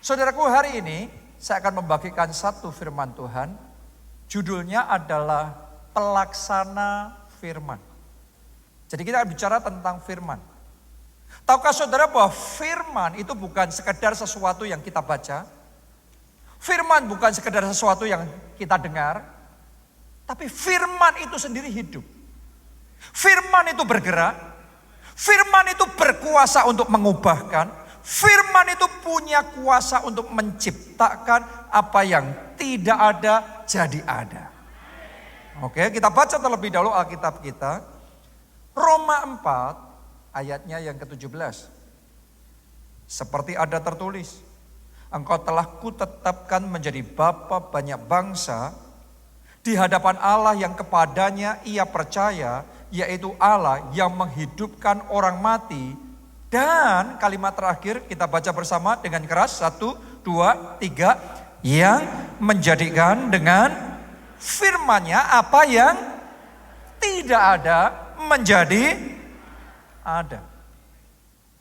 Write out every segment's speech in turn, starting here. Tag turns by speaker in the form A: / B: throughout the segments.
A: Saudaraku, hari ini saya akan membagikan satu firman Tuhan. Judulnya adalah pelaksana firman. Jadi kita akan bicara tentang firman. Tahukah saudara bahwa firman itu bukan sekedar sesuatu yang kita baca. Firman bukan sekedar sesuatu yang kita dengar. Tapi firman itu sendiri hidup. Firman itu bergerak. Firman itu berkuasa untuk mengubahkan. Firman itu punya kuasa untuk menciptakan apa yang tidak ada jadi ada. Oke, kita baca terlebih dahulu Alkitab kita. Roma 4 ayatnya yang ke-17. Seperti ada tertulis, engkau telah kutetapkan menjadi bapa banyak bangsa di hadapan Allah yang kepadanya ia percaya, yaitu Allah yang menghidupkan orang mati. Dan kalimat terakhir kita baca bersama dengan keras. 1, 2, 3. Yang menjadikan dengan firman-Nya apa yang tidak ada menjadi ada.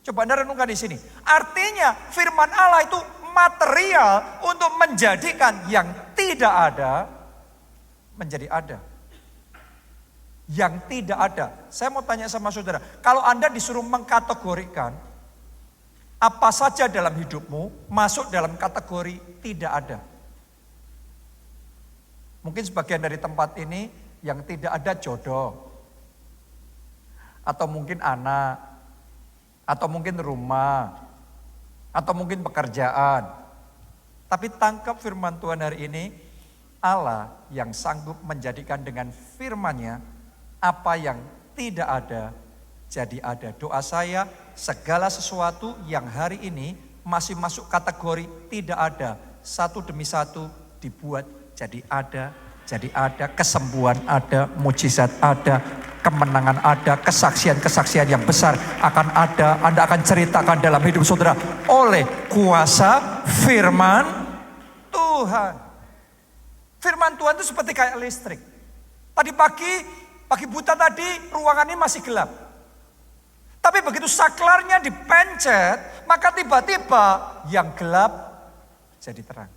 A: Coba Anda renungkan di sini. Artinya firman Allah itu material untuk menjadikan yang tidak ada menjadi ada. Yang tidak ada. Saya mau tanya sama saudara, kalau Anda disuruh mengkategorikan apa saja dalam hidupmu masuk dalam kategori tidak ada. Mungkin sebagian dari tempat ini yang tidak ada jodoh, atau mungkin anak, atau mungkin rumah, atau mungkin pekerjaan. Tapi tangkap firman Tuhan hari ini, Allah yang sanggup menjadikan dengan firman-Nya apa yang tidak ada jadi ada. Doa saya, segala sesuatu yang hari ini masih masuk kategori tidak ada, satu demi satu dibuat jadi ada. Jadi ada, kesembuhan ada, mujizat ada, kemenangan ada, kesaksian-kesaksian yang besar akan ada. Anda akan ceritakan dalam hidup saudara oleh kuasa firman Tuhan. Firman Tuhan itu seperti kayak listrik. Tadi pagi buta tadi ruangan ini masih gelap. Tapi begitu saklarnya dipencet, maka tiba-tiba yang gelap jadi terang.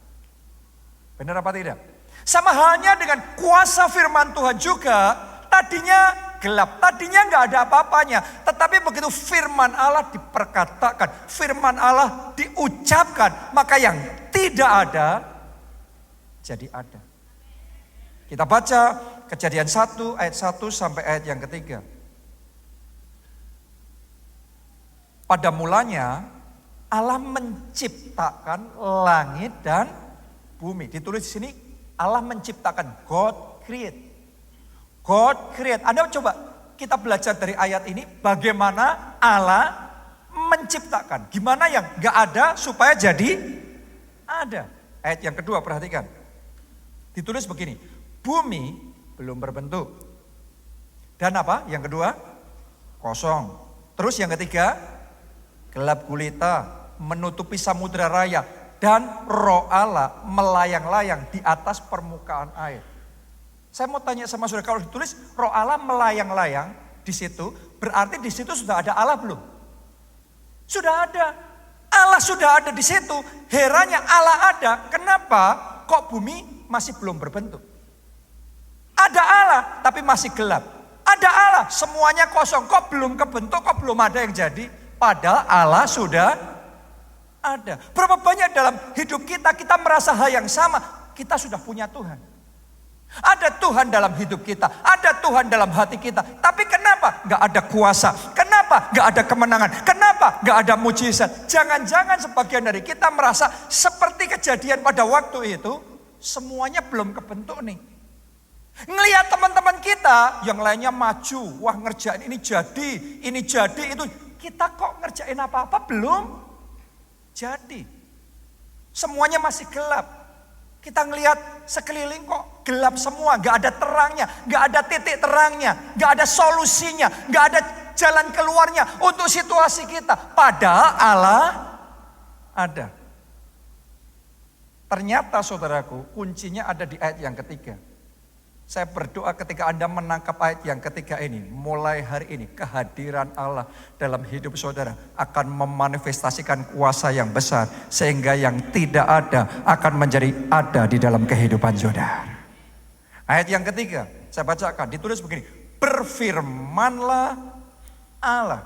A: Benar apa tidak? Sama halnya dengan kuasa firman Tuhan juga, tadinya gelap, tadinya nggak ada apa-apanya. Tetapi begitu firman Allah diperkatakan, firman Allah diucapkan, maka yang tidak ada jadi ada. Kita baca Kejadian 1 ayat 1 sampai ayat yang ketiga. Pada mulanya Allah menciptakan langit dan bumi. Ditulis di sini Allah menciptakan, God create. God create. Anda coba kita belajar dari ayat ini bagaimana Allah menciptakan. Gimana yang gak ada supaya jadi ada. Ayat yang kedua perhatikan. Ditulis begini, bumi belum berbentuk. Dan apa? Yang kedua, kosong. Terus yang ketiga, gelap gulita menutupi samudra raya. Dan roh Allah melayang-layang di atas permukaan air. Saya mau tanya sama saudara, kalau ditulis roh Allah melayang-layang di situ, berarti di situ sudah ada Allah belum? Sudah ada. Allah sudah ada di situ. Herannya Allah ada. Kenapa kok bumi masih belum berbentuk? Ada Allah tapi masih gelap. Ada Allah semuanya kosong. Kok belum kebentuk, kok belum ada yang jadi? Padahal Allah sudah ada. Berapa banyak dalam hidup kita merasa hal yang sama. Kita sudah punya Tuhan. Ada Tuhan dalam hidup kita. Ada Tuhan dalam hati kita. Tapi kenapa gak ada kuasa? Kenapa gak ada kemenangan? Kenapa gak ada mujizat? Jangan-jangan sebagian dari kita merasa seperti kejadian pada waktu itu. Semuanya belum kebentuk nih. Ngelihat teman-teman kita yang lainnya maju, wah ngerjain ini jadi itu. Kita kok ngerjain apa-apa belum jadi. Semuanya masih gelap. Kita ngelihat sekeliling kok gelap semua, gak ada terangnya, gak ada titik terangnya, gak ada solusinya, gak ada jalan keluarnya untuk situasi kita. Padahal Allah ada. Ternyata saudaraku, kuncinya ada di ayat yang ketiga. Saya berdoa ketika Anda menangkap ayat yang ketiga ini, mulai hari ini kehadiran Allah dalam hidup saudara akan memanifestasikan kuasa yang besar. Sehingga yang tidak ada akan menjadi ada di dalam kehidupan saudara. Ayat yang ketiga, saya bacakan, ditulis begini. Berfirmanlah Allah,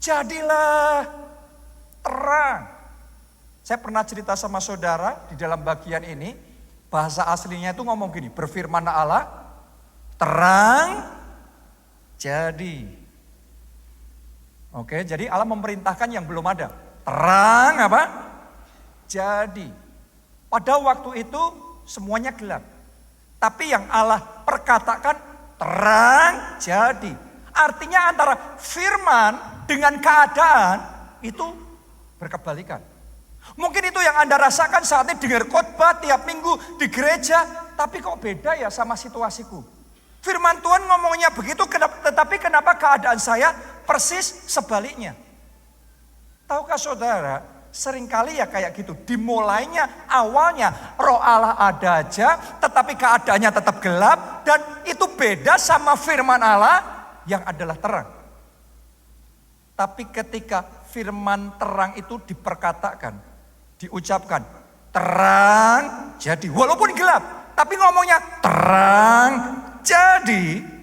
A: jadilah terang. Saya pernah cerita sama saudara di dalam bagian ini. Bahasa aslinya itu ngomong gini, berfirman Allah, terang jadi. Oke, jadi Allah memerintahkan yang belum ada. Terang apa? Jadi. Pada waktu itu semuanya gelap. Tapi yang Allah perkatakan terang jadi. Artinya antara firman dengan keadaan itu berkebalikan. Mungkin itu yang Anda rasakan saat ini dengar khotbah tiap minggu di gereja. Tapi kok beda ya sama situasiku. Firman Tuhan ngomongnya begitu, tetapi kenapa keadaan saya persis sebaliknya. Tahukah saudara, seringkali ya kayak gitu. Dimulainya awalnya roh Allah ada aja, tetapi keadaannya tetap gelap. Dan itu beda sama firman Allah yang adalah terang. Tapi ketika firman terang itu diperkatakan, diucapkan, terang jadi. Walaupun gelap, tapi ngomongnya terang jadi.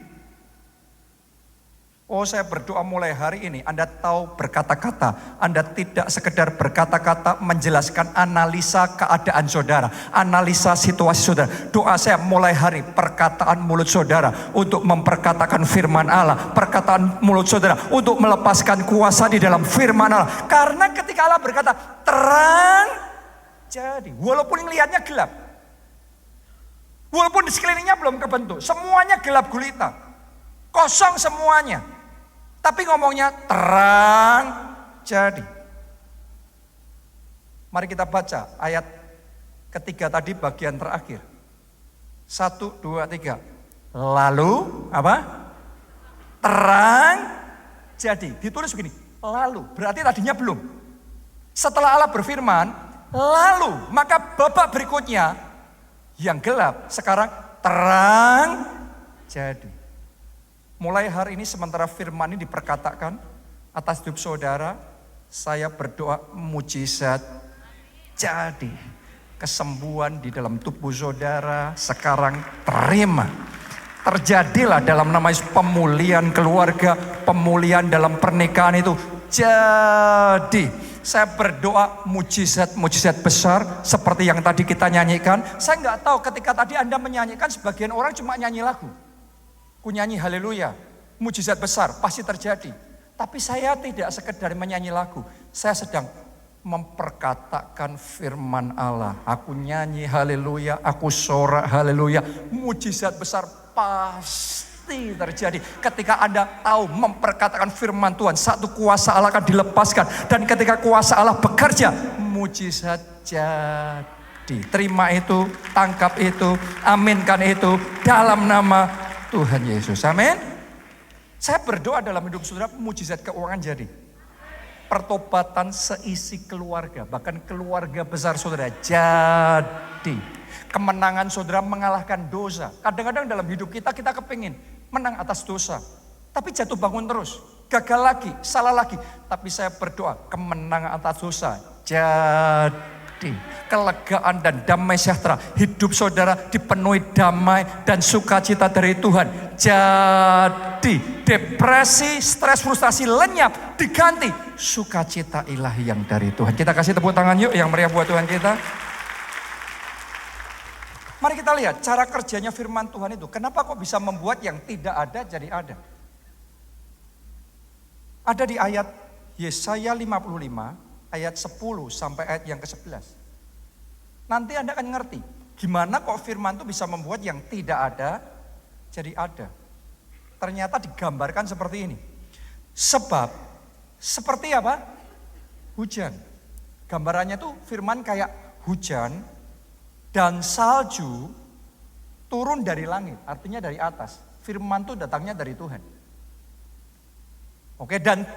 A: Oh, saya berdoa mulai hari ini Anda tahu berkata-kata. Anda tidak sekedar berkata-kata menjelaskan analisa keadaan saudara, analisa situasi saudara. Doa saya mulai hari perkataan mulut saudara untuk memperkatakan firman Allah. Perkataan mulut saudara untuk melepaskan kuasa di dalam firman Allah. Karena ketika Allah berkata terang jadi, walaupun melihatnya gelap, walaupun di sekelilingnya belum kebentuk, semuanya gelap gulita, kosong semuanya. Tapi ngomongnya terang jadi. Mari kita baca ayat ketiga tadi bagian terakhir. 1, 2, 3. Lalu apa? Terang jadi. Ditulis begini. Lalu, berarti tadinya belum. Setelah Allah berfirman, lalu, maka babak berikutnya yang gelap sekarang terang jadi. Mulai hari ini sementara firman ini diperkatakan atas hidup saudara, saya berdoa mujizat jadi. Kesembuhan di dalam tubuh saudara sekarang terima. Terjadilah dalam nama Yesus pemulihan keluarga, pemulihan dalam pernikahan itu jadi. Saya berdoa mujizat-mujizat besar seperti yang tadi kita nyanyikan. Saya nggak tahu ketika tadi Anda menyanyikan, sebagian orang cuma nyanyi lagu. Ku nyanyi haleluya, mujizat besar pasti terjadi. Tapi saya tidak sekedar menyanyi lagu, saya sedang memperkatakan firman Allah. Aku nyanyi haleluya, aku sorak haleluya, mujizat besar pasti terjadi. Ketika Anda tahu memperkatakan firman Tuhan, satu kuasa Allah akan dilepaskan. Dan ketika kuasa Allah bekerja, mujizat jadi. Terima itu, tangkap itu, aminkan itu dalam nama Tuhan Yesus, amin. Saya berdoa dalam hidup saudara mujizat keuangan jadi. Pertobatan seisi keluarga, bahkan keluarga besar saudara jadi. Kemenangan saudara mengalahkan dosa. Kadang-kadang dalam hidup kita kepingin menang atas dosa. Tapi jatuh bangun terus, gagal lagi, salah lagi. Tapi saya berdoa kemenangan atas dosa jadi. Kelegaan dan damai sejahtera. Hidup saudara dipenuhi damai dan sukacita dari Tuhan. Jadi depresi, stres, frustasi lenyap, diganti sukacita ilahi yang dari Tuhan. Kita kasih tepuk tangan yuk yang meriah buat Tuhan kita. Mari kita lihat cara kerjanya firman Tuhan itu. Kenapa kok bisa membuat yang tidak ada jadi ada? Ada di ayat Yesaya 55. Ayat 10 sampai ayat yang ke-11. Nanti Anda akan ngerti gimana kok firman itu bisa membuat yang tidak ada jadi ada. Ternyata digambarkan seperti ini. Sebab seperti apa? Hujan. Gambarannya tuh firman kayak hujan dan salju turun dari langit, artinya dari atas. Firman itu datangnya dari Tuhan. Oke, dan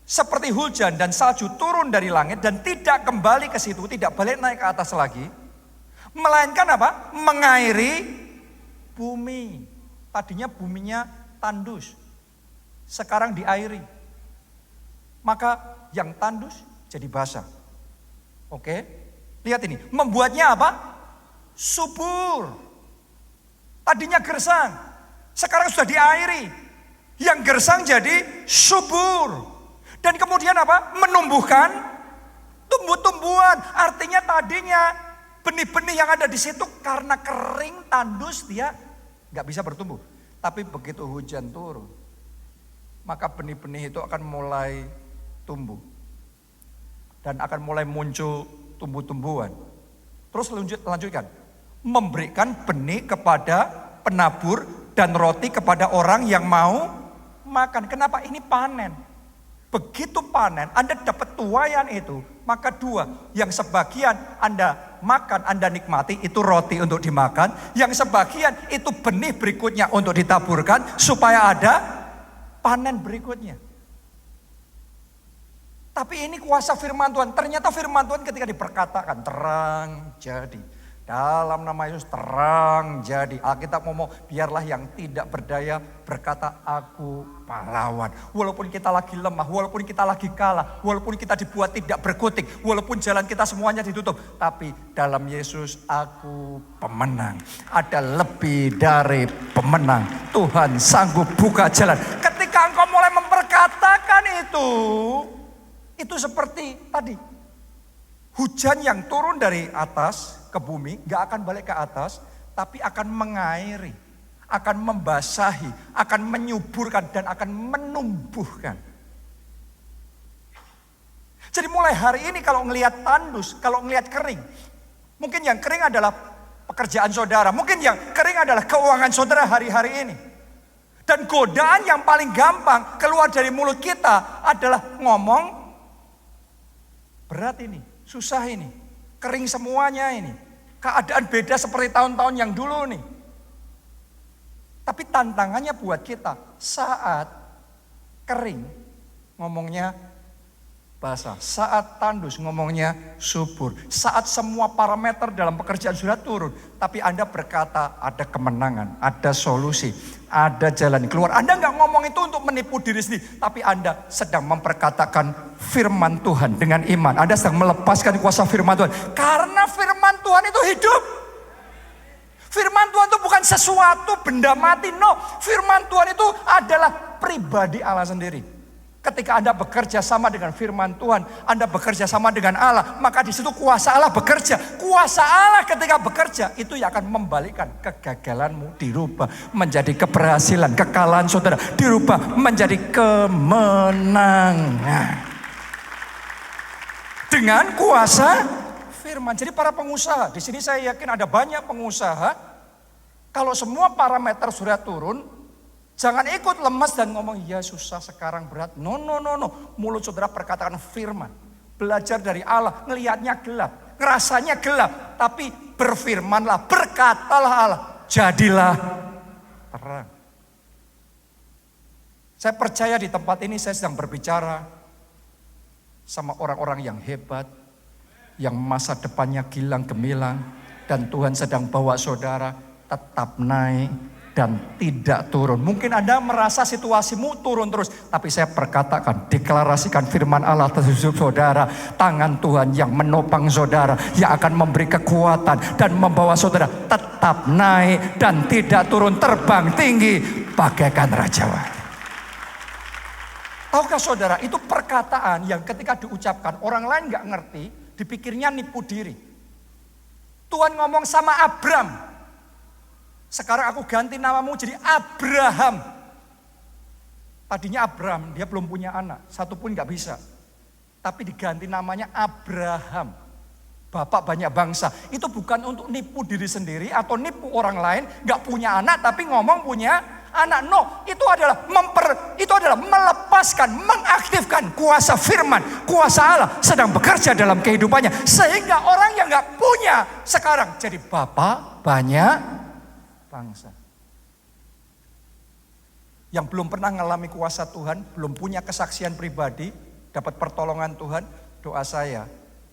A: seperti hujan dan salju turun dari langit dan tidak kembali ke situ, tidak balik naik ke atas lagi. Melainkan apa? Mengairi bumi. Tadinya buminya tandus, sekarang diairi. Maka yang tandus jadi basah. Oke, lihat ini. Membuatnya apa? Subur. Tadinya gersang, sekarang sudah diairi. Yang gersang jadi subur. Dan kemudian apa? Menumbuhkan tumbuh-tumbuhan. Artinya tadinya benih-benih yang ada di situ karena kering, tandus, dia nggak bisa bertumbuh. Tapi begitu hujan turun, maka benih-benih itu akan mulai tumbuh. Dan akan mulai muncul tumbuh-tumbuhan. Terus lanjutkan. Memberikan benih kepada penabur dan roti kepada orang yang mau makan. Kenapa? Ini panen. Begitu panen, Anda dapat tuaian itu, maka dua. Yang sebagian Anda makan, Anda nikmati, itu roti untuk dimakan. Yang sebagian itu benih berikutnya untuk ditaburkan, supaya ada panen berikutnya. Tapi ini kuasa firman Tuhan. Ternyata firman Tuhan ketika diperkatakan, terang jadi. Dalam nama Yesus terang jadi. Alkitab ngomong, biarlah yang tidak berdaya berkata, aku pahlawan. Walaupun kita lagi lemah, walaupun kita lagi kalah, walaupun kita dibuat tidak berkutik, walaupun jalan kita semuanya ditutup, tapi dalam Yesus aku pemenang. Ada lebih dari pemenang. Tuhan sanggup buka jalan. Ketika engkau mulai memperkatakan itu seperti tadi. Hujan yang turun dari atas ke bumi gak akan balik ke atas, tapi akan mengairi, akan membasahi, akan menyuburkan dan akan menumbuhkan. Jadi mulai hari ini kalau ngelihat tandus, kalau ngelihat kering, mungkin yang kering adalah pekerjaan saudara, mungkin yang kering adalah keuangan saudara hari-hari ini. Dan godaan yang paling gampang keluar dari mulut kita adalah ngomong, berat ini, susah ini, kering semuanya ini. Keadaan beda seperti tahun-tahun yang dulu nih. Tapi tantangannya buat kita, saat kering ngomongnya basah, saat tandus ngomongnya subur, saat semua parameter dalam pekerjaan sudah turun, tapi Anda berkata ada kemenangan, ada solusi, ada jalan keluar. Anda nggak ngomong itu untuk menipu diri sendiri, tapi Anda sedang memperkatakan firman Tuhan dengan iman. Anda sedang melepaskan kuasa firman Tuhan, karena firman Tuhan itu hidup. Firman Tuhan itu bukan sesuatu benda mati, no. Firman Tuhan itu adalah pribadi Allah sendiri. Ketika Anda bekerja sama dengan firman Tuhan, Anda bekerja sama dengan Allah, maka di situ kuasa Allah bekerja. Kuasa Allah ketika bekerja, itu yang akan membalikkan kegagalanmu dirubah menjadi keberhasilan, kekalahan saudara dirubah menjadi kemenangan. Dengan kuasa firman. Jadi para pengusaha, di sini saya yakin ada banyak pengusaha, kalau semua parameter sudah turun, jangan ikut lemas dan ngomong, ya susah sekarang berat. No. Mulut saudara perkataan firman. Belajar dari Allah, ngelihatnya gelap, ngerasanya gelap. Tapi berfirmanlah, berkatalah Allah, jadilah terang. Saya percaya di tempat ini saya sedang berbicara sama orang-orang yang hebat, yang masa depannya gilang gemilang, dan Tuhan sedang bawa saudara tetap naik dan tidak turun. Mungkin Anda merasa situasimu turun terus, tapi saya perkatakan, deklarasikan firman Allah atas hidup saudara. Tangan Tuhan yang menopang saudara, yang akan memberi kekuatan dan membawa saudara tetap naik dan tidak turun, terbang tinggi bagaikan rajawan. Tahukah saudara, itu perkataan yang ketika diucapkan orang lain gak ngerti, dipikirnya nipu diri. Tuhan ngomong sama Abram, sekarang aku ganti namamu jadi Abraham. Tadinya Abram, dia belum punya anak, satu pun gak bisa. Tapi diganti namanya Abraham, bapak banyak bangsa. Itu bukan untuk nipu diri sendiri atau nipu orang lain, gak punya anak tapi ngomong punya anak. No, itu adalah melepaskan, mengaktifkan kuasa firman, kuasa Allah sedang bekerja dalam kehidupannya, sehingga orang yang gak punya sekarang jadi bapak banyak bangsa. Yang belum pernah mengalami kuasa Tuhan, belum punya kesaksian pribadi, dapat pertolongan Tuhan, doa saya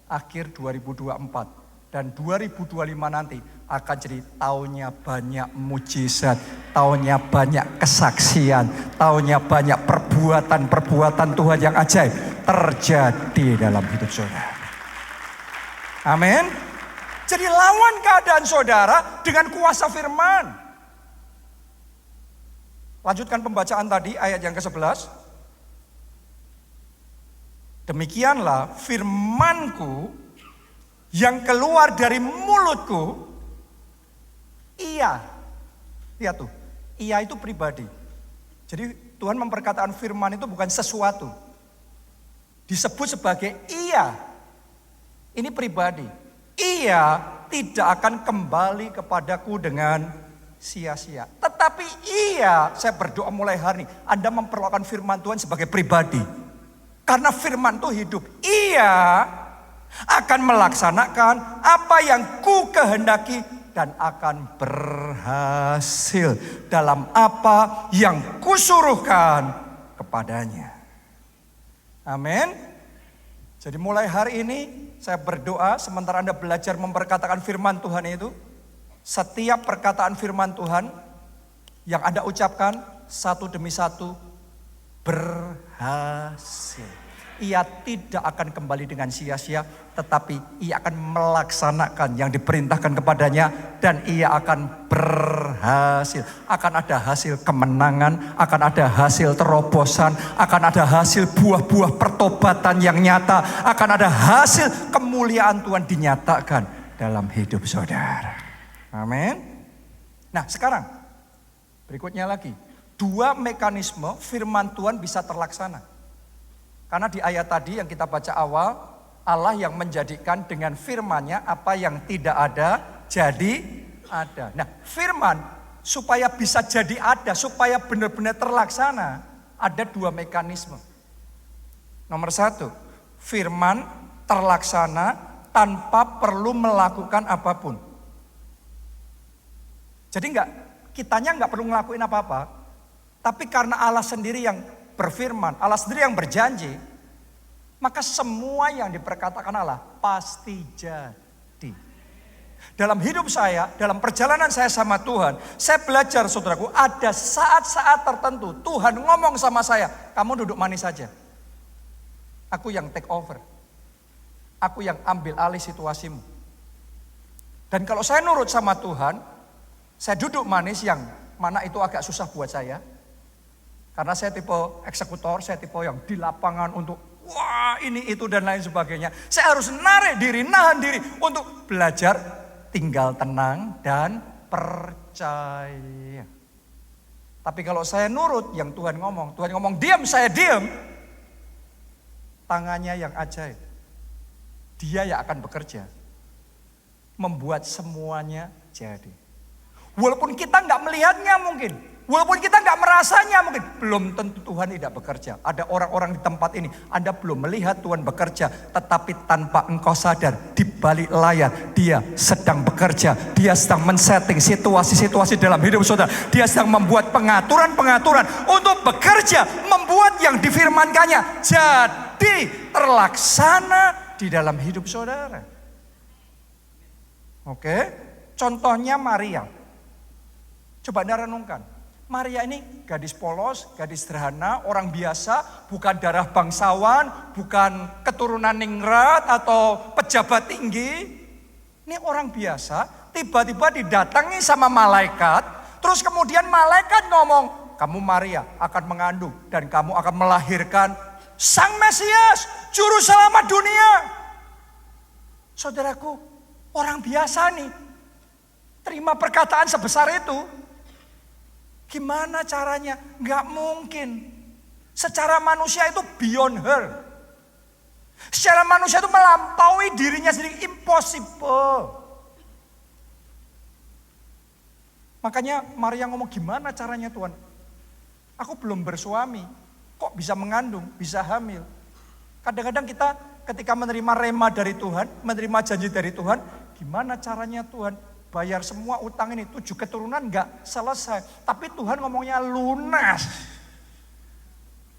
A: akhir 2024 Dan 2025 nanti akan jadi tahunnya banyak mujizat, tahunnya banyak kesaksian, tahunnya banyak perbuatan-perbuatan Tuhan yang ajaib terjadi dalam hidup saudara. Amin. Jadi lawan keadaan saudara dengan kuasa firman. Lanjutkan pembacaan tadi ayat yang ke-11. Demikianlah firmanku yang keluar dari mulutku, iya. Lihat tuh, iya itu pribadi. Jadi Tuhan memperkatakan firman itu bukan sesuatu. Disebut sebagai iya. Ini pribadi. Iya tidak akan kembali kepadaku dengan sia-sia. Tetapi iya, saya berdoa mulai hari ini, Anda memperlakukan firman Tuhan sebagai pribadi. Karena firman itu hidup. Iya akan melaksanakan apa yang ku kehendaki dan akan berhasil dalam apa yang kusuruhkan kepadanya. Amin. Jadi mulai hari ini saya berdoa sementara Anda belajar memperkatakan firman Tuhan itu, setiap perkataan firman Tuhan yang Anda ucapkan satu demi satu berhasil. Ia tidak akan kembali dengan sia-sia, tetapi ia akan melaksanakan yang diperintahkan kepadanya dan ia akan berhasil. Akan ada hasil kemenangan, akan ada hasil terobosan, akan ada hasil buah-buah pertobatan yang nyata, akan ada hasil kemuliaan Tuhan dinyatakan dalam hidup saudara. Amin. Nah sekarang berikutnya lagi, dua mekanisme firman Tuhan bisa terlaksana. Karena di ayat tadi yang kita baca awal, Allah yang menjadikan dengan firman-Nya apa yang tidak ada jadi ada. Nah, firman supaya bisa jadi ada, supaya benar-benar terlaksana, ada dua mekanisme. Nomor satu, firman terlaksana tanpa perlu melakukan apapun. Jadi kitanya nggak perlu ngelakuin apa-apa, tapi karena Allah sendiri yang berfirman, Allah sendiri yang berjanji, maka semua yang diperkatakan Allah pasti jadi. Dalam hidup saya, dalam perjalanan saya sama Tuhan, saya belajar saudaraku, ada saat-saat tertentu Tuhan ngomong sama saya, kamu duduk manis saja. Aku yang take over. Aku yang ambil alih situasimu. Dan kalau saya nurut sama Tuhan, saya duduk manis yang mana itu agak susah buat saya. Karena saya tipe eksekutor, saya tipe yang di lapangan untuk wah ini itu dan lain sebagainya. Saya harus narik diri, nahan diri untuk belajar tinggal tenang dan percaya. Tapi kalau saya nurut yang Tuhan ngomong diam, saya diam. Tangannya yang ajaib. Dia yang akan bekerja. Membuat semuanya jadi. Walaupun kita nggak melihatnya mungkin. Walaupun kita nggak merasanya mungkin, belum tentu Tuhan tidak bekerja. Ada orang-orang di tempat ini, Anda belum melihat Tuhan bekerja, tetapi tanpa engkau sadar, di balik layar Dia sedang bekerja. Dia sedang men-setting situasi-situasi dalam hidup saudara. Dia sedang membuat pengaturan-pengaturan untuk bekerja, membuat yang difirmankannya jadi terlaksana di dalam hidup saudara. Oke, contohnya Maria. Coba Anda renungkan. Maria ini gadis polos, gadis sederhana, orang biasa, bukan darah bangsawan, bukan keturunan ningrat atau pejabat tinggi. Ini orang biasa, tiba-tiba didatangi sama malaikat, terus kemudian malaikat ngomong, kamu Maria akan mengandung dan kamu akan melahirkan Sang Mesias, Juru Selamat dunia. Saudaraku, orang biasa nih, terima perkataan sebesar itu. Gimana caranya? Gak mungkin. Secara manusia itu beyond her. Secara manusia itu melampaui dirinya sendiri. Impossible. Makanya Maria ngomong, gimana caranya Tuhan? Aku belum bersuami. Kok bisa mengandung, bisa hamil? Kadang-kadang kita ketika menerima rema dari Tuhan, menerima janji dari Tuhan, gimana caranya Tuhan? Bayar semua utang ini, 7 keturunan enggak selesai. Tapi Tuhan ngomongnya lunas.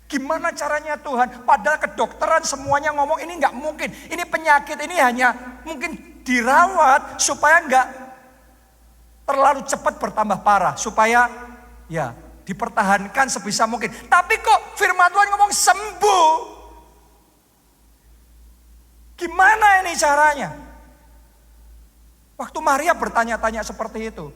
A: Gimana caranya Tuhan? Padahal kedokteran semuanya ngomong ini enggak mungkin. Ini penyakit ini hanya mungkin dirawat supaya enggak terlalu cepat bertambah parah, supaya ya dipertahankan sebisa mungkin. Tapi kok firman Tuhan ngomong sembuh? Gimana ini caranya? Waktu Maria bertanya-tanya seperti itu,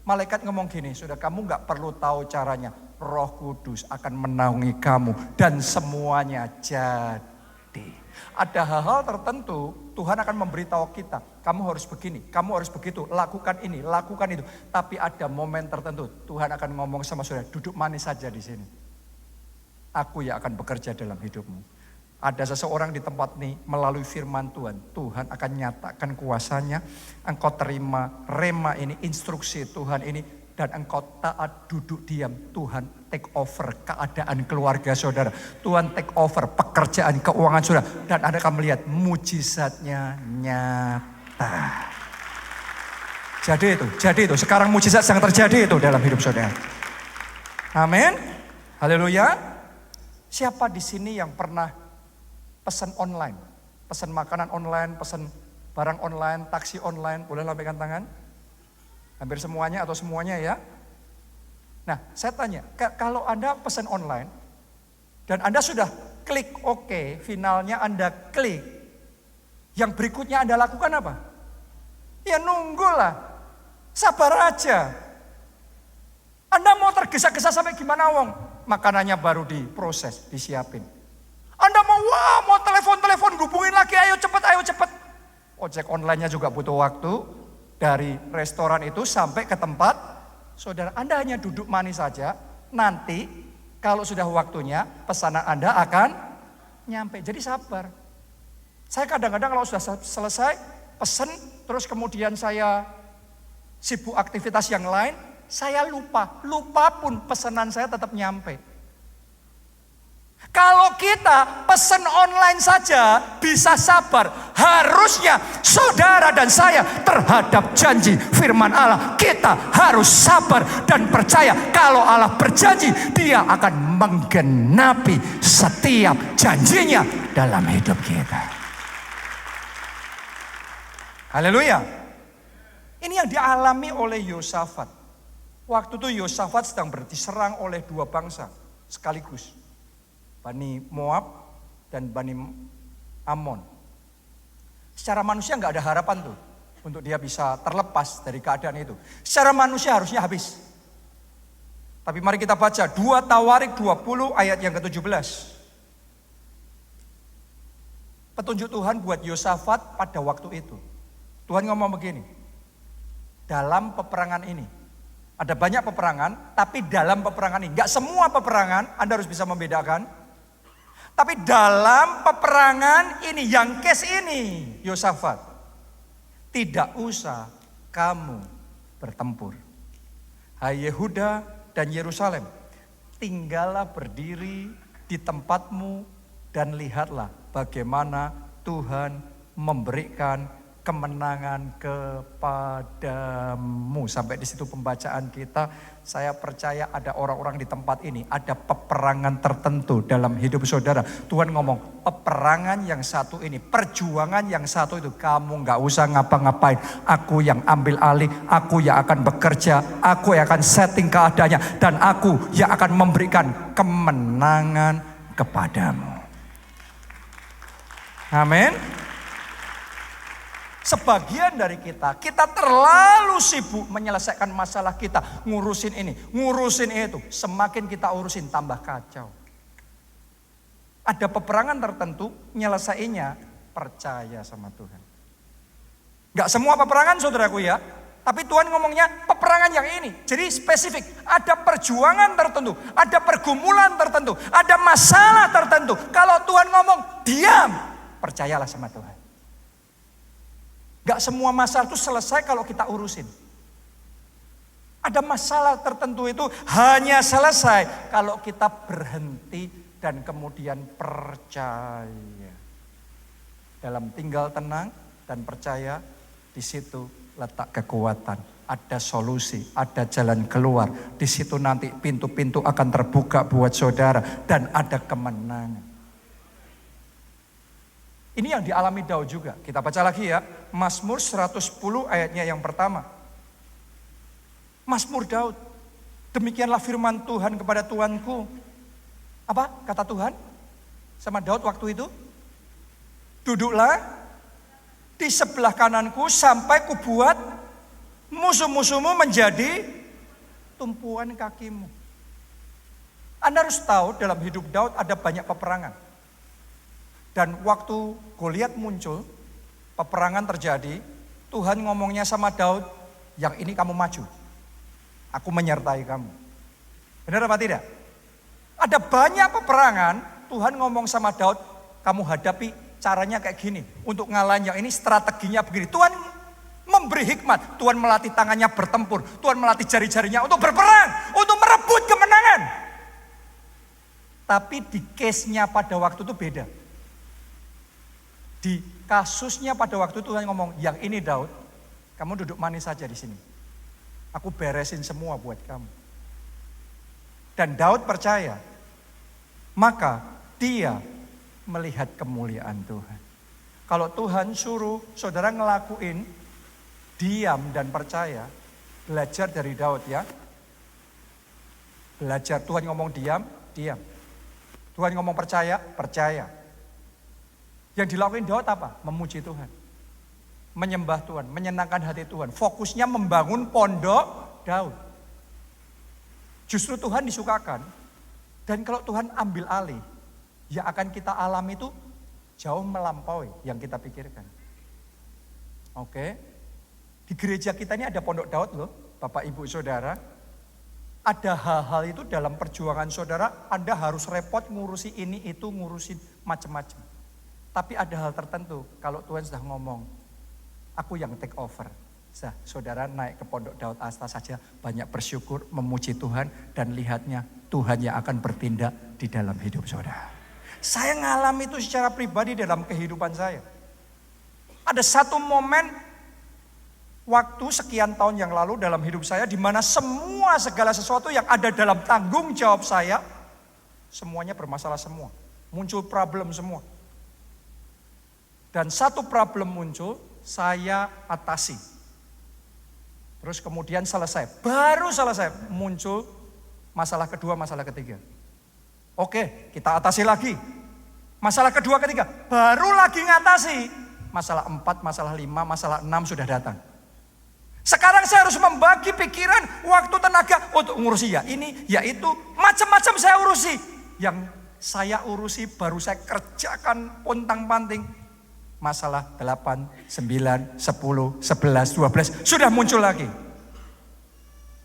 A: malaikat ngomong gini, sudah kamu gak perlu tahu caranya. Roh Kudus akan menaungi kamu dan semuanya jadi. Ada hal-hal tertentu Tuhan akan memberitahu kita, kamu harus begini, kamu harus begitu, lakukan ini, lakukan itu. Tapi ada momen tertentu Tuhan akan ngomong sama saudara, duduk manis saja di sini. Aku yang akan bekerja dalam hidupmu. Ada seseorang di tempat ini melalui firman Tuhan. Tuhan akan nyatakan kuasanya. Engkau terima rema ini, instruksi Tuhan ini. Dan engkau taat duduk diam. Tuhan take over keadaan keluarga saudara. Tuhan take over pekerjaan keuangan saudara. Dan Anda akan melihat mujizatnya nyata. Jadi itu. Sekarang mujizat sedang terjadi itu dalam hidup saudara. Amin. Haleluya. Siapa di sini yang pernah pesan online, pesan makanan online, pesan barang online, taksi online, boleh lambaikan tangan? Hampir semuanya atau semuanya ya? Nah, saya tanya, kalau Anda pesan online dan Anda sudah klik OK, finalnya Anda klik, yang berikutnya Anda lakukan apa? Ya nunggulah, sabar aja. Anda mau tergesa-gesa sampai gimana wong? Makanannya baru diproses, disiapin. Anda mau telepon, hubungin lagi, ayo cepet. Ojek online-nya juga butuh waktu. Dari restoran itu sampai ke tempat saudara. Anda hanya duduk manis saja. Nanti kalau sudah waktunya pesanan Anda akan nyampe. Jadi sabar. Saya kadang-kadang kalau sudah selesai pesen, terus kemudian saya sibuk aktivitas yang lain, saya lupa pun pesanan saya tetap nyampe. Kalau kita pesan online saja bisa sabar, harusnya saudara dan saya terhadap janji firman Allah, kita harus sabar dan percaya kalau Allah berjanji, Dia akan menggenapi setiap janjinya dalam hidup kita. Haleluya. Ini yang dialami oleh Yosafat. Waktu itu Yosafat sedang diserang oleh dua bangsa sekaligus. Bani Moab dan Bani Ammon. Secara manusia nggak ada harapan tuh untuk dia bisa terlepas dari keadaan itu. Secara manusia harusnya habis. Tapi mari kita baca 2 Tawarik 20 ayat yang ke-17. Petunjuk Tuhan buat Yosafat pada waktu itu. Tuhan ngomong begini, dalam peperangan ini, ada banyak peperangan, tapi dalam peperangan ini, nggak semua peperangan Anda harus bisa membedakan. Tapi dalam peperangan ini, yang case ini, Yosafat, tidak usah kamu bertempur. Hai Yehuda dan Yerusalem, tinggallah berdiri di tempatmu dan lihatlah bagaimana Tuhan memberikan kemenangan kepadamu. Sampai di situ pembacaan kita. Saya percaya ada orang-orang di tempat ini, ada peperangan tertentu dalam hidup saudara. Tuhan ngomong, peperangan yang satu ini, perjuangan yang satu itu, kamu gak usah ngapa-ngapain. Aku yang ambil alih, aku yang akan bekerja, aku yang akan setting keadaannya, dan aku yang akan memberikan kemenangan kepadamu. Amin. Sebagian dari kita terlalu sibuk menyelesaikan masalah kita, ngurusin ini, ngurusin itu. Semakin kita urusin tambah kacau. Ada peperangan tertentu, nyelesainya percaya sama Tuhan. Gak semua peperangan saudaraku ya, tapi Tuhan ngomongnya peperangan yang ini. Jadi spesifik, ada perjuangan tertentu, ada pergumulan tertentu, ada masalah tertentu. Kalau Tuhan ngomong, diam, percayalah sama Tuhan. Gak semua masalah itu selesai kalau kita urusin. Ada masalah tertentu itu hanya selesai kalau kita berhenti dan kemudian percaya. Dalam tinggal tenang dan percaya, di situ letak kekuatan. Ada solusi, ada jalan keluar. Di situ nanti pintu-pintu akan terbuka buat saudara dan ada kemenangan. Ini yang dialami Daud juga. Kita baca lagi ya. Mazmur 110 ayatnya yang pertama. Mazmur Daud. Demikianlah firman Tuhan kepada Tuanku. Apa kata Tuhan sama Daud waktu itu? Duduklah di sebelah kananku sampai kubuat musuh-musuhmu menjadi tumpuan kakimu. Anda harus tahu dalam hidup Daud ada banyak peperangan. Dan waktu Goliat muncul, peperangan terjadi, Tuhan ngomongnya sama Daud, yang ini kamu maju. Aku menyertai kamu. Benar apa tidak? Ada banyak peperangan, Tuhan ngomong sama Daud, kamu hadapi caranya kayak gini. Untuk ngalahin yang ini strateginya begini. Tuhan memberi hikmat, Tuhan melatih tangannya bertempur, Tuhan melatih jari-jarinya untuk berperang, untuk merebut kemenangan. Tapi di case-nya pada waktu itu beda. Di kasusnya pada waktu itu Tuhan ngomong, yang ini Daud, kamu duduk manis saja di sini. Aku beresin semua buat kamu. Dan Daud percaya, maka dia melihat kemuliaan Tuhan. Kalau Tuhan suruh saudara ngelakuin, diam dan percaya, belajar dari Daud ya. Belajar, Tuhan ngomong diam, diam. Tuhan ngomong percaya, percaya. Yang dilakuin Daud apa? Memuji Tuhan. Menyembah Tuhan, menyenangkan hati Tuhan. Fokusnya membangun pondok Daud. Justru Tuhan disukakan. Dan kalau Tuhan ambil alih, yang akan kita alami itu jauh melampaui yang kita pikirkan. Oke. Di gereja kita ini ada pondok Daud loh, Bapak Ibu Saudara. Ada hal-hal itu dalam perjuangan saudara, Anda harus repot ngurusi ini, itu, ngurusin macam-macam. Tapi ada hal tertentu, kalau Tuhan sudah ngomong, aku yang take over. Saudara naik ke pondok Daud Asta saja, banyak bersyukur, memuji Tuhan, dan lihatnya Tuhan yang akan bertindak di dalam hidup saudara. Saya ngalami itu secara pribadi dalam kehidupan saya. Ada satu momen waktu sekian tahun yang lalu dalam hidup saya, di mana semua segala sesuatu yang ada dalam tanggung jawab saya, semuanya bermasalah semua. Muncul problem semua. Dan satu problem muncul, saya atasi. Terus kemudian selesai. Baru selesai, muncul masalah kedua, masalah ketiga. Oke, kita atasi lagi. Masalah kedua, ketiga. Baru lagi ngatasi. Masalah 4, masalah 5, masalah 6 sudah datang. Sekarang saya harus membagi pikiran, waktu, tenaga untuk ngurusi ya ini, ya itu, macam-macam saya urusi. Yang saya urusi baru saya kerjakan pontang-panting. Masalah 8, 9, 10, 11, 12 sudah muncul lagi.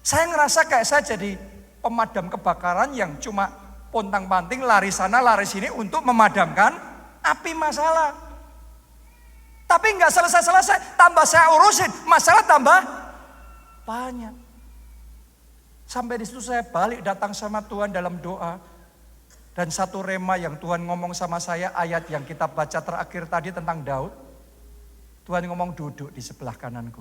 A: Saya ngerasa kayak saya jadi pemadam kebakaran yang cuma pontang-panting lari sana lari sini untuk memadamkan api masalah. Tapi nggak selesai-selesai, tambah saya urusin, masalah tambah banyak. Sampai di situ saya balik datang sama Tuhan dalam doa. Dan satu rema yang Tuhan ngomong sama saya, ayat yang kita baca terakhir tadi tentang Daud. Tuhan ngomong duduk di sebelah kananku.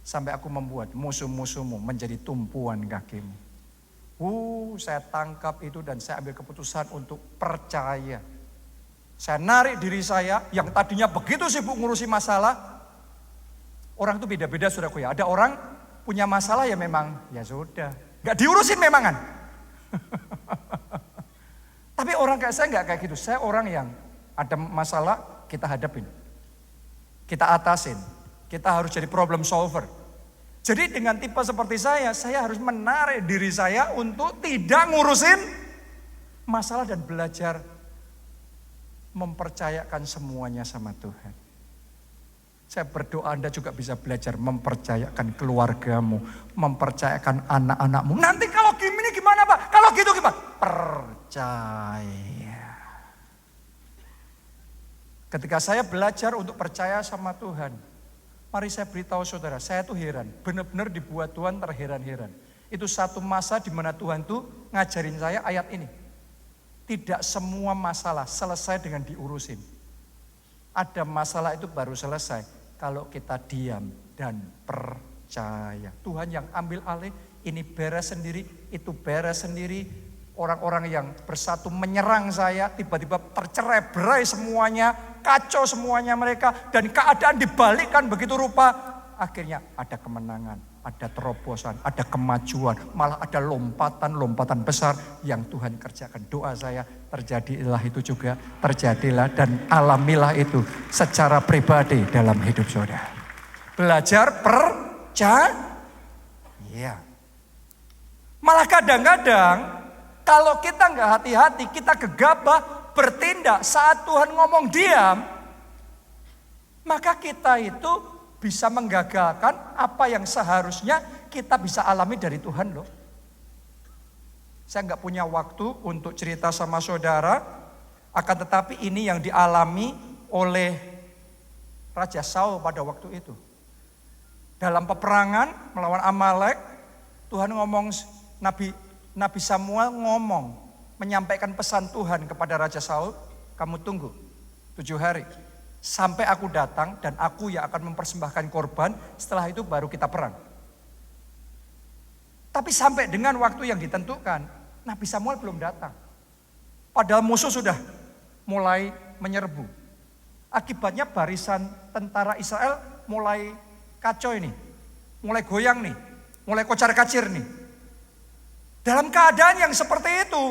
A: Sampai aku membuat musuh-musuhmu menjadi tumpuan kakimu. Saya tangkap itu dan saya ambil keputusan untuk percaya. Saya narik diri saya yang tadinya begitu sibuk ngurusi masalah. Orang itu beda-beda saudaraku ya. Ada orang punya masalah ya memang ya sudah. Gak diurusin memang kan. Tapi orang kayak saya gak kayak gitu. Saya orang yang ada masalah kita hadapin. Kita atasin. Kita harus jadi problem solver. Jadi dengan tipe seperti saya harus menarik diri saya untuk tidak ngurusin masalah dan belajar mempercayakan semuanya sama Tuhan. Saya berdoa Anda juga bisa belajar mempercayakan keluargamu, mempercayakan anak-anakmu. Nanti kalau gini gimana Pak? Kalau gitu gimana? Percaya. Ketika saya belajar untuk percaya sama Tuhan, mari saya beritahu saudara, saya tuh heran, benar-benar dibuat Tuhan terheran-heran. Itu satu masa di mana Tuhan tuh ngajarin saya ayat ini. Tidak semua masalah selesai dengan diurusin. Ada masalah itu baru selesai kalau kita diam dan percaya. Tuhan yang ambil alih, ini beres sendiri, itu beres sendiri. Orang-orang yang bersatu menyerang saya, tiba-tiba tercerai-berai semuanya kacau semuanya mereka. Dan keadaan dibalikkan begitu rupa. Akhirnya ada kemenangan, ada terobosan, ada kemajuan. Malah ada lompatan-lompatan besar yang Tuhan kerjakan. Doa saya, terjadilah itu juga. Terjadilah dan alamilah itu secara pribadi dalam hidup saudara. Belajar percaya. Malah kadang-kadang kalau kita nggak hati-hati, kita gegabah bertindak saat Tuhan ngomong diam, maka kita itu bisa menggagalkan apa yang seharusnya kita bisa alami dari Tuhan loh. Saya nggak punya waktu untuk cerita sama saudara, akan tetapi ini yang dialami oleh Raja Saul pada waktu itu. Dalam peperangan melawan Amalek, Tuhan ngomong, Nabi Samuel ngomong, menyampaikan pesan Tuhan kepada Raja Saul, kamu tunggu 7 hari. Sampai aku datang dan aku yang akan mempersembahkan korban, setelah itu baru kita perang. Tapi sampai dengan waktu yang ditentukan, Nabi Samuel belum datang. Padahal musuh sudah mulai menyerbu. Akibatnya barisan tentara Israel mulai kacau ini, mulai goyang nih, mulai kocar-kacir nih. Dalam keadaan yang seperti itu,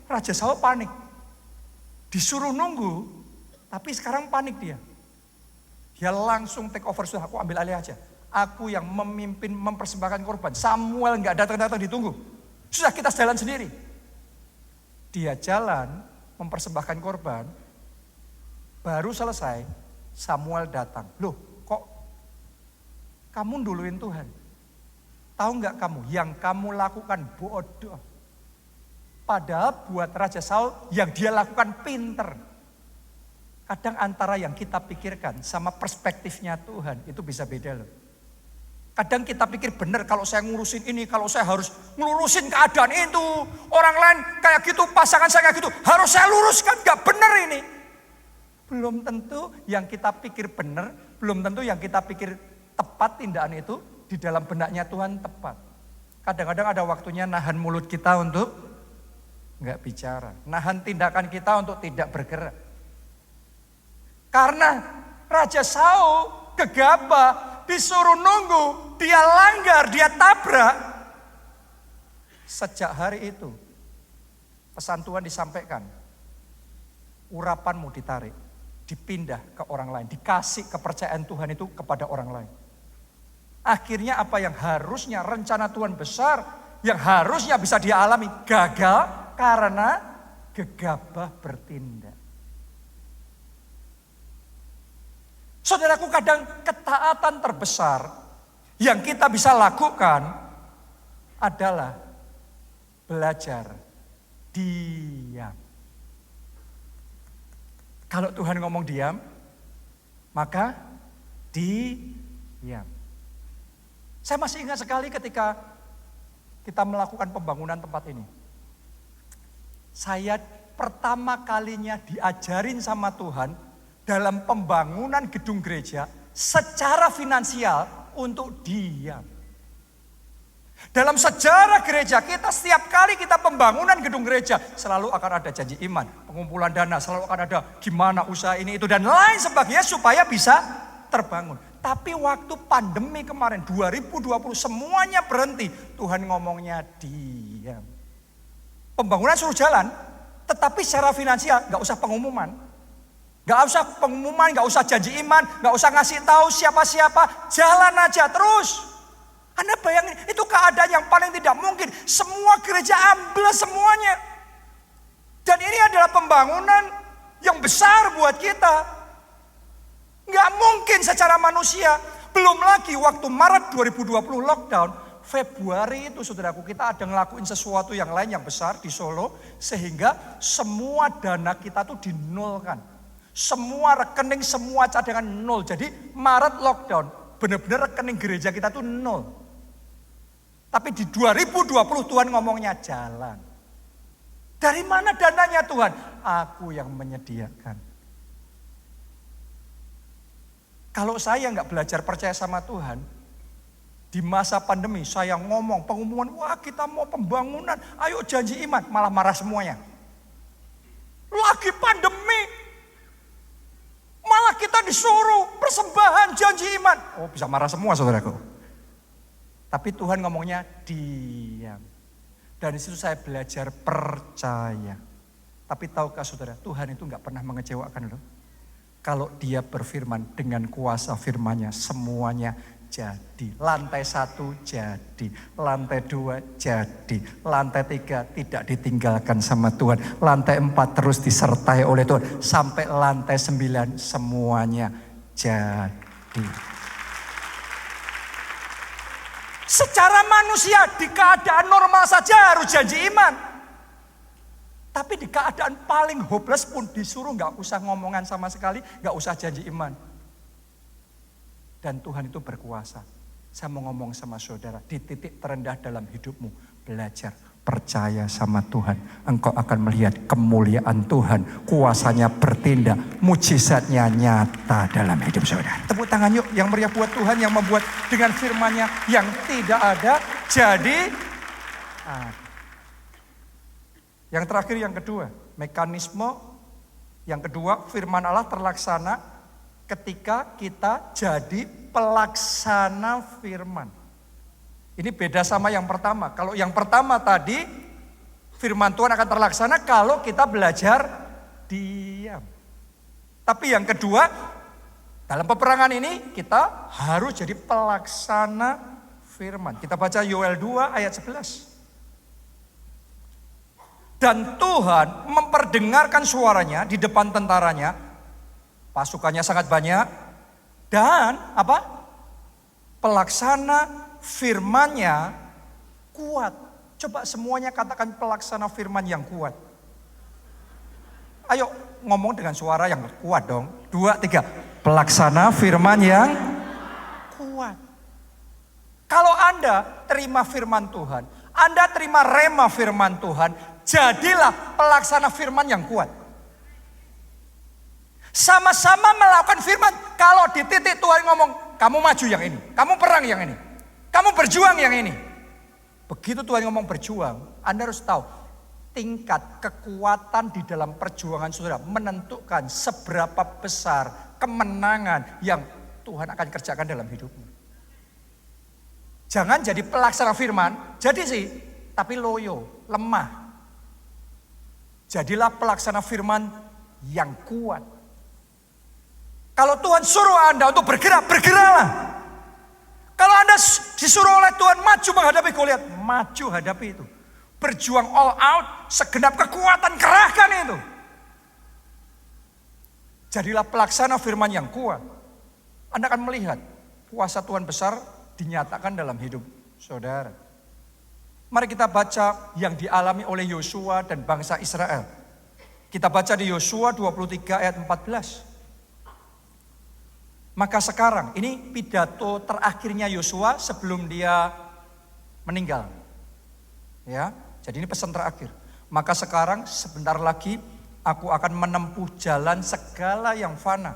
A: Raja Saul panik. Disuruh nunggu, tapi sekarang panik dia. Dia langsung take over, sudah aku ambil alih aja. Aku yang memimpin mempersembahkan korban. Samuel nggak datang-datang ditunggu. Sudah kita jalan sendiri. Dia jalan mempersembahkan korban. Baru selesai, Samuel datang. Loh, kok kamu duluin Tuhan? Tahu nggak kamu, yang kamu lakukan bodoh. Padahal buat Raja Saul, yang dia lakukan pinter. Kadang antara yang kita pikirkan sama perspektifnya Tuhan, itu bisa beda loh. Kadang kita pikir benar kalau saya ngurusin ini, kalau saya harus ngelurusin keadaan itu. Orang lain kayak gitu, pasangan saya kayak gitu, harus saya luruskan, nggak benar ini. Belum tentu yang kita pikir benar, belum tentu yang kita pikir tepat tindakan itu di dalam benaknya Tuhan tepat. Kadang-kadang ada waktunya nahan mulut kita untuk nggak bicara. Nahan tindakan kita untuk tidak bergerak. Karena Raja Saul gegabah, disuruh nunggu, dia langgar, dia tabrak. Sejak hari itu, pesan Tuhan disampaikan. Urapanmu ditarik, dipindah ke orang lain. Dikasih kepercayaan Tuhan itu kepada orang lain. Akhirnya apa yang harusnya rencana Tuhan besar, yang harusnya bisa dia alami, gagal karena gegabah bertindak. Saudaraku, kadang ketaatan terbesar yang kita bisa lakukan adalah belajar diam. Kalau Tuhan ngomong diam, maka diam. Saya masih ingat sekali ketika kita melakukan pembangunan tempat ini. Saya pertama kalinya diajarin sama Tuhan dalam pembangunan gedung gereja secara finansial untuk diam. Dalam sejarah gereja kita, setiap kali kita pembangunan gedung gereja selalu akan ada janji iman, pengumpulan dana, selalu akan ada gimana usaha ini itu dan lain sebagainya supaya bisa terbangun. Tapi waktu pandemi kemarin 2020 semuanya berhenti. Tuhan ngomongnya diam. Pembangunan suruh jalan, tetapi secara finansial gak usah pengumuman. Gak usah pengumuman, gak usah janji iman, gak usah ngasih tahu siapa-siapa. Jalan aja terus. Anda bayangin, itu keadaan yang paling tidak mungkin. Semua gereja ambles semuanya. Dan ini adalah pembangunan yang besar buat kita. Nggak mungkin secara manusia. Belum lagi waktu Maret 2020 lockdown, Februari itu saudaraku kita ada ngelakuin sesuatu yang lain yang besar di Solo. Sehingga semua dana kita tuh dinolkan. Semua rekening, semua cadangan nol. Jadi Maret lockdown, benar-benar rekening gereja kita tuh nol. Tapi di 2020 Tuhan ngomongnya jalan. Dari mana dananya Tuhan? Aku yang menyediakan. Kalau saya nggak belajar percaya sama Tuhan, di masa pandemi saya ngomong pengumuman, wah kita mau pembangunan, ayo janji iman, malah marah semuanya. Lagi pandemi, Malah kita disuruh persembahan janji iman. Oh, bisa marah semua saudaraku. Tapi Tuhan ngomongnya diam. Dan di situ saya belajar percaya. Tapi tahukah saudara, Tuhan itu gak pernah mengecewakan loh. Kalau dia berfirman dengan kuasa firman-Nya semuanya jadi. Lantai 1 jadi, lantai 2 jadi, lantai 3 tidak ditinggalkan sama Tuhan. Lantai 4 terus disertai oleh Tuhan. Sampai lantai 9 semuanya jadi. Secara manusia di keadaan normal saja harus janji iman. Tapi di keadaan paling hopeless pun disuruh gak usah ngomongan sama sekali, gak usah janji iman. Dan Tuhan itu berkuasa. Saya mau ngomong sama saudara, di titik terendah dalam hidupmu, belajar, percaya sama Tuhan. Engkau akan melihat kemuliaan Tuhan, kuasanya bertindak, mujizatnya nyata dalam hidup saudara. Tepuk tangan yuk, yang meriah buat Tuhan yang membuat dengan firman-Nya yang tidak ada, jadi ada. Yang terakhir, yang kedua, mekanisme yang kedua, firman Allah terlaksana ketika kita jadi pelaksana firman. Ini beda sama yang pertama. Kalau yang pertama tadi, firman Tuhan akan terlaksana kalau kita belajar diam. Tapi yang kedua, dalam peperangan ini kita harus jadi pelaksana firman. Kita baca Yoel 2 ayat 11. Dan Tuhan memperdengarkan suaranya di depan tentaranya. Pasukannya sangat banyak. Dan apa? Pelaksana firman-Nya kuat. Coba semuanya katakan pelaksana firman yang kuat. Ayo ngomong dengan suara yang kuat dong. 2, 3. Pelaksana firman yang kuat. Kalau Anda terima firman Tuhan, Anda terima rema firman Tuhan, jadilah pelaksana firman yang kuat. Sama-sama melakukan firman. Kalau di titik Tuhan ngomong, kamu maju yang ini, kamu perang yang ini, kamu berjuang yang ini. Begitu Tuhan ngomong berjuang, Anda harus tahu tingkat kekuatan di dalam perjuangan saudara menentukan seberapa besar kemenangan yang Tuhan akan kerjakan dalam hidupmu. Jangan jadi pelaksana firman, jadi sih, tapi loyo, lemah. Jadilah pelaksana firman yang kuat. Kalau Tuhan suruh Anda untuk bergerak, bergeraklah. Kalau Anda disuruh oleh Tuhan maju menghadapi Goliat, maju hadapi itu. Berjuang all out, segenap kekuatan kerahkan itu. Jadilah pelaksana firman yang kuat. Anda akan melihat kuasa Tuhan besar dinyatakan dalam hidup saudara. Mari kita baca yang dialami oleh Yosua dan bangsa Israel. Kita baca di Yosua 23 ayat 14. Maka sekarang, ini pidato terakhirnya Yosua sebelum dia meninggal. Ya, jadi ini pesan terakhir. Maka sekarang sebentar lagi aku akan menempuh jalan segala yang fana.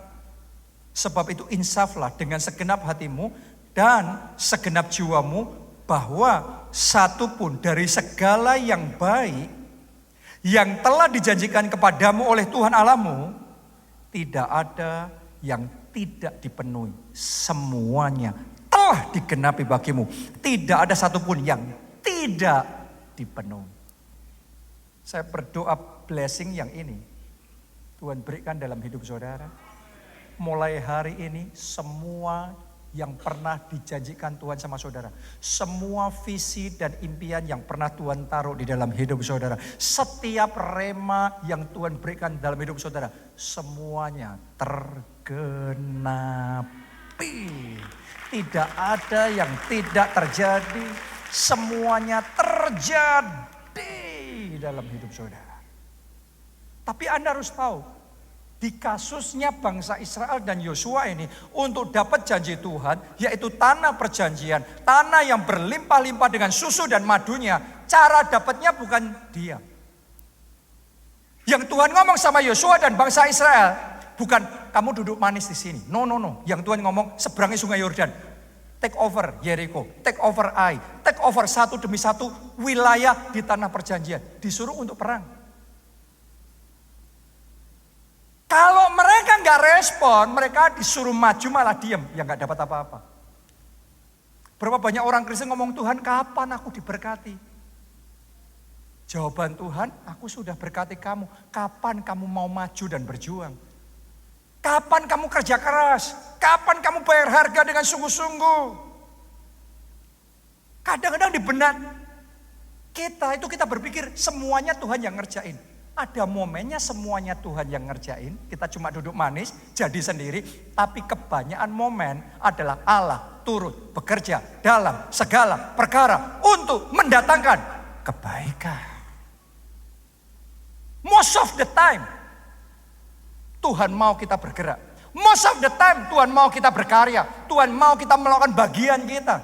A: Sebab itu insaflah dengan segenap hatimu dan segenap jiwamu, bahwa satu pun dari segala yang baik yang telah dijanjikan kepadamu oleh Tuhan Allahmu tidak ada yang tidak dipenuhi. Semuanya telah digenapi bagimu. Tidak ada satupun yang tidak dipenuhi. Saya berdoa blessing yang ini Tuhan berikan dalam hidup saudara. Mulai hari ini semua yang pernah dijanjikan Tuhan sama saudara. Semua visi dan impian yang pernah Tuhan taruh di dalam hidup saudara. Setiap rema yang Tuhan berikan dalam hidup saudara. Semuanya tergenapi. Tidak ada yang tidak terjadi. Semuanya terjadi dalam hidup saudara. Tapi Anda harus tahu. Di kasusnya bangsa Israel dan Yosua ini untuk dapat janji Tuhan, yaitu tanah perjanjian, tanah yang berlimpah-limpah dengan susu dan madunya, cara dapatnya bukan dia. Yang Tuhan ngomong sama Yosua dan bangsa Israel, bukan kamu duduk manis di sini. No. Yang Tuhan ngomong seberangi sungai Yordan. Take over Jericho, take over Ai, take over satu demi satu wilayah di tanah perjanjian. Disuruh untuk perang. Kalau mereka nggak respon, mereka disuruh maju malah diem, ya nggak dapat apa-apa. Berapa banyak orang Kristen ngomong, Tuhan kapan aku diberkati? Jawaban Tuhan, aku sudah berkati kamu. Kapan kamu mau maju dan berjuang? Kapan kamu kerja keras? Kapan kamu bayar harga dengan sungguh-sungguh? Kadang-kadang di benak kita berpikir semuanya Tuhan yang ngerjain. Ada momennya semuanya Tuhan yang ngerjain. Kita cuma duduk manis, jadi sendiri. Tapi kebanyakan momen adalah Allah turut bekerja dalam segala perkara untuk mendatangkan kebaikan. Most of the time, Tuhan mau kita bergerak. Most of the time, Tuhan mau kita berkarya. Tuhan mau kita melakukan bagian kita.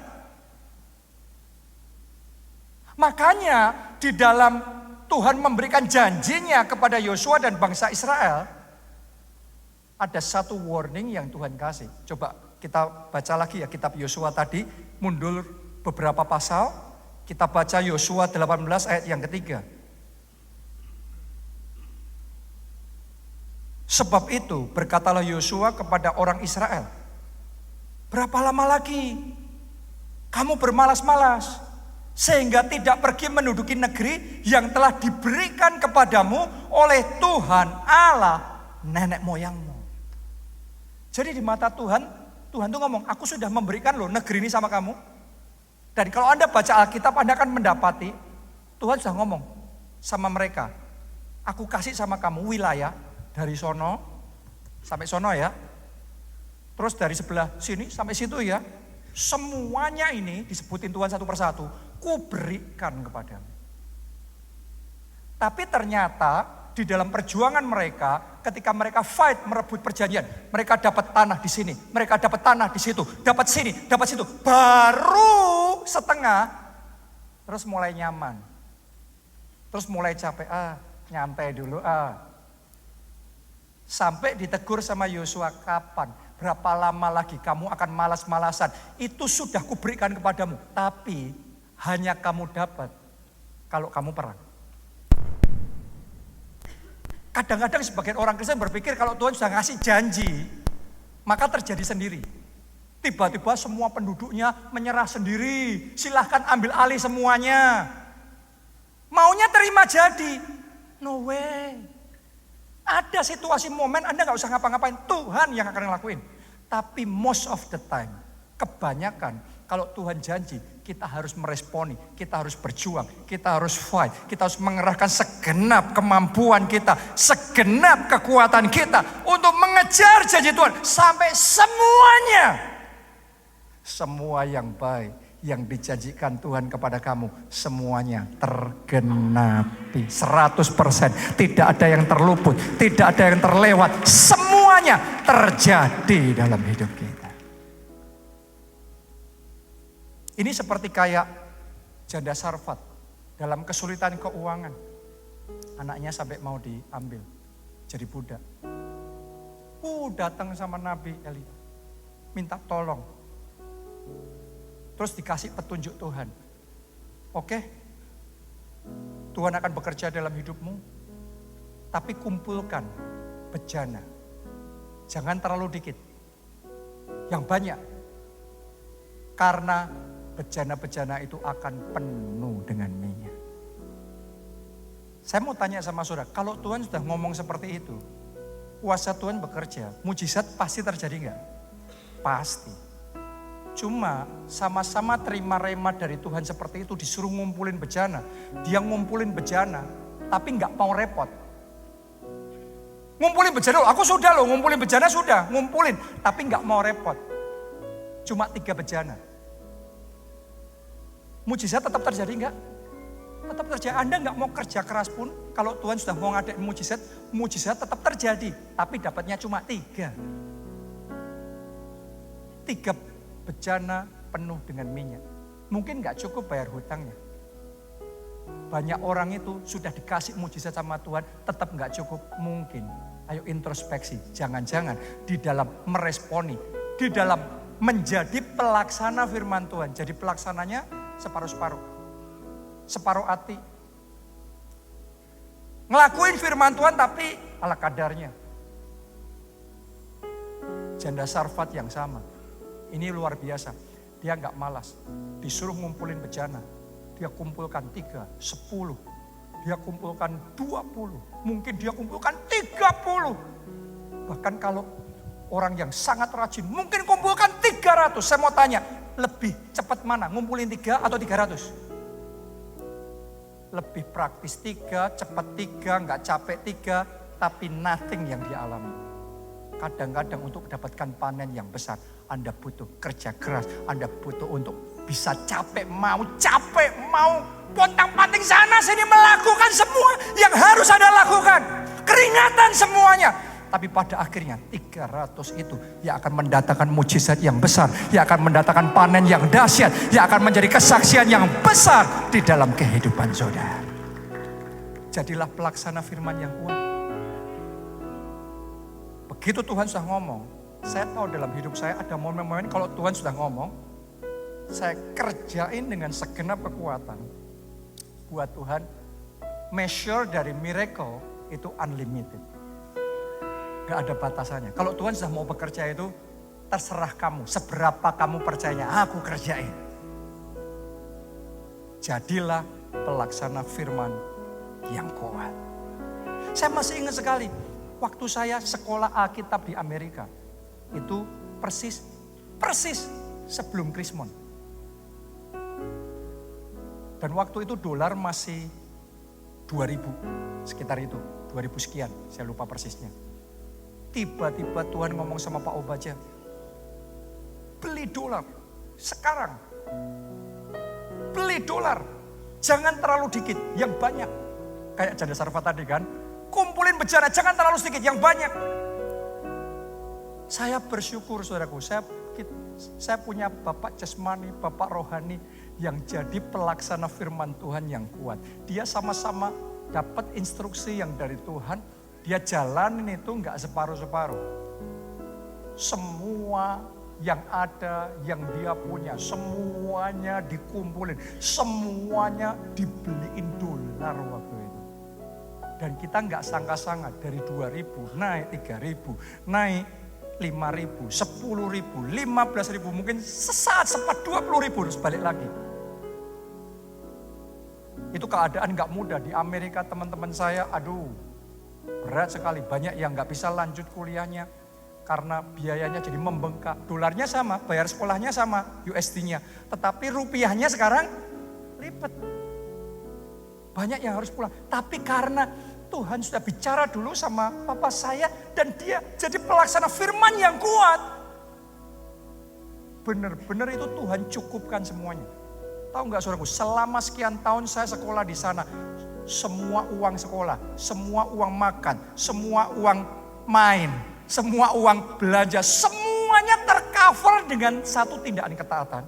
A: Makanya di dalam Tuhan memberikan janjinya kepada Yosua dan bangsa Israel, ada satu warning yang Tuhan kasih. Coba kita baca lagi ya kitab Yosua tadi, mundur beberapa pasal. Kita baca Yosua 18 ayat yang ketiga. Sebab itu berkatalah Yosua kepada orang Israel, berapa lama lagi kamu bermalas-malas sehingga tidak pergi menduduki negeri yang telah diberikan kepadamu oleh Tuhan Allah nenek moyangmu. Jadi di mata Tuhan, Tuhan tuh ngomong, aku sudah memberikan loh negeri ini sama kamu. Dan kalau Anda baca Alkitab, Anda akan mendapati Tuhan sudah ngomong sama mereka, aku kasih sama kamu wilayah dari sono sampai sono ya. Terus dari sebelah sini sampai situ ya. Semuanya ini disebutin Tuhan satu persatu, ku berikan kepadamu. Tapi ternyata di dalam perjuangan mereka, ketika mereka fight merebut perjanjian, mereka dapat tanah di sini, mereka dapat tanah di situ, dapat sini, dapat situ. Baru setengah, terus mulai nyaman. Terus mulai capek, nyantai dulu, Sampai ditegur sama Yosua, kapan? Berapa lama lagi kamu akan malas-malasan? Itu sudah kuberikan kepadamu. Tapi hanya kamu dapat kalau kamu perang. Kadang-kadang sebagian orang Kristen berpikir kalau Tuhan sudah ngasih janji, maka terjadi sendiri. Tiba-tiba semua penduduknya menyerah sendiri. Silahkan ambil alih semuanya. Maunya terima jadi. No way. Ada situasi momen Anda gak usah ngapa-ngapain, Tuhan yang akan ngelakuin. Tapi most of the time, kebanyakan kalau Tuhan janji, kita harus meresponi, kita harus berjuang, kita harus fight, kita harus mengerahkan segenap kemampuan kita, segenap kekuatan kita untuk mengejar janji Tuhan. Sampai semuanya, semua yang baik yang dijanjikan Tuhan kepada kamu, semuanya tergenapi 100%. Tidak ada yang terluput, tidak ada yang terlewat. Semuanya terjadi dalam hidup kita. Ini seperti kayak janda Sarfat dalam kesulitan keuangan. Anaknya sampai mau diambil jadi budak. Datang sama Nabi Elia, minta tolong. Terus dikasih petunjuk Tuhan. Oke, Tuhan akan bekerja dalam hidupmu. Tapi kumpulkan bejana. Jangan terlalu dikit. Yang banyak. Karena bejana-bejana itu akan penuh dengan minyak. Saya mau tanya sama saudara, kalau Tuhan sudah ngomong seperti itu, kuasa Tuhan bekerja, mujizat pasti terjadi enggak? Pasti. Cuma sama-sama terima rema dari Tuhan seperti itu, disuruh ngumpulin bejana. Dia ngumpulin bejana, tapi nggak mau repot. Ngumpulin bejana, aku sudah loh ngumpulin bejana sudah, ngumpulin. Tapi nggak mau repot. Cuma 3 bejana. Mujizat tetap terjadi nggak? Tetap terjadi. Anda nggak mau kerja keras pun, kalau Tuhan sudah mau ngadain mujizat tetap terjadi. Tapi dapatnya cuma 3. 3 bejana penuh dengan minyak. Mungkin gak cukup bayar hutangnya. Banyak orang itu sudah dikasih mujizat sama Tuhan, tetap gak cukup. Mungkin. Ayo introspeksi. Jangan-jangan di dalam meresponi, di dalam menjadi pelaksana firman Tuhan. Jadi pelaksananya separuh-separuh. Separuh hati. Ngelakuin firman Tuhan tapi ala kadarnya. Janda Sarfat yang sama. Ini luar biasa. Dia nggak malas. Disuruh ngumpulin bejana. Dia kumpulkan 3, 10. Dia kumpulkan 20. Mungkin dia kumpulkan 30. Bahkan kalau orang yang sangat rajin mungkin kumpulkan 300. Saya mau tanya, lebih cepat mana? Ngumpulin 3 atau 300? Lebih praktis 3, cepat 3, nggak capek 3, tapi nothing yang dialami. Kadang-kadang untuk mendapatkan panen yang besar, Anda butuh kerja keras, Anda butuh untuk bisa capek mau pontang-panting sana sini melakukan semua yang harus Anda lakukan. Keringatan semuanya. Tapi pada akhirnya 300 itu yang akan mendatangkan mujizat yang besar, yang akan mendatangkan panen yang dahsyat, yang akan menjadi kesaksian yang besar di dalam kehidupan saudara. Jadilah pelaksana firman yang kuat. Begitu Tuhan sudah ngomong, saya tahu dalam hidup saya ada momen-momen kalau Tuhan sudah ngomong, saya kerjain dengan segenap kekuatan. Buat Tuhan, measure dari miracle itu unlimited. Gak ada batasannya. Kalau Tuhan sudah mau bekerja itu, terserah kamu. Seberapa kamu percayanya, aku kerjain. Jadilah pelaksana firman yang kuat. Saya masih ingat sekali, waktu saya sekolah Alkitab di Amerika. Itu persis sebelum Krismon. Dan waktu itu dolar masih 2000, sekitar itu. 2000 sekian, saya lupa persisnya. Tiba-tiba Tuhan ngomong sama Pak Obaja, beli dolar sekarang. Beli dolar, jangan terlalu dikit, yang banyak. Kayak Janda Sarfat tadi kan, kumpulin bejana, jangan terlalu sedikit, yang banyak. Saya bersyukur saudaraku, saya punya bapak jasmani, bapak rohani yang jadi pelaksana firman Tuhan yang kuat. Dia sama-sama dapat instruksi yang dari Tuhan. Dia jalanin itu enggak separuh-separuh. Semua yang ada, yang dia punya, semuanya dikumpulin. Semuanya dibeliin dolar waktu itu. Dan kita enggak sangka-sangka dari 2.000 naik 3.000, naik 5.000, 10.000, 15.000, mungkin sesaat sempat 20.000 terus balik lagi. Itu keadaan enggak mudah di Amerika, teman-teman saya, berat sekali, banyak yang nggak bisa lanjut kuliahnya karena biayanya jadi membengkak. Dolarnya sama, bayar sekolahnya sama, USD-nya. Tetapi rupiahnya sekarang lipat. Banyak yang harus pulang. Tapi karena Tuhan sudah bicara dulu sama papa saya dan dia jadi pelaksana firman yang kuat. Benar-benar itu Tuhan cukupkan semuanya. Tahu nggak saudaraku, selama sekian tahun saya sekolah di sana. Semua uang sekolah, semua uang makan, semua uang main, semua uang belanja, semuanya tercover dengan satu tindakan ketaatan.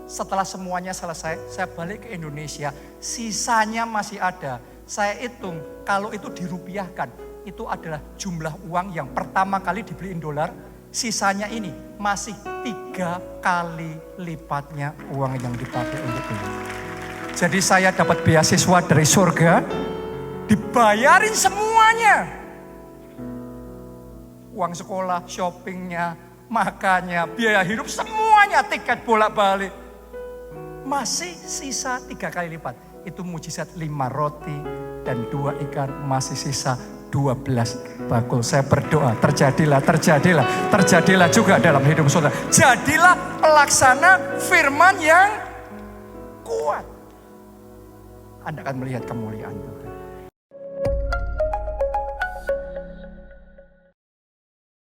A: Setelah semuanya selesai, saya balik ke Indonesia, sisanya masih ada. Saya hitung, kalau itu dirupiahkan, itu adalah jumlah uang yang pertama kali dibeliin dolar, sisanya ini masih 3 kali lipatnya uang yang dipakai untuk beli. Jadi saya dapat beasiswa dari surga, dibayarin semuanya. Uang sekolah, shoppingnya, makannya, biaya hidup semuanya, tiket bolak-balik. Masih sisa 3 kali lipat. Itu mujizat 5 roti dan 2 ikan, masih sisa 12 bakul. Saya berdoa, terjadilah juga dalam hidup saudara. Jadilah pelaksana firman yang kuat. Anda akan melihat kemuliaan Tuhan.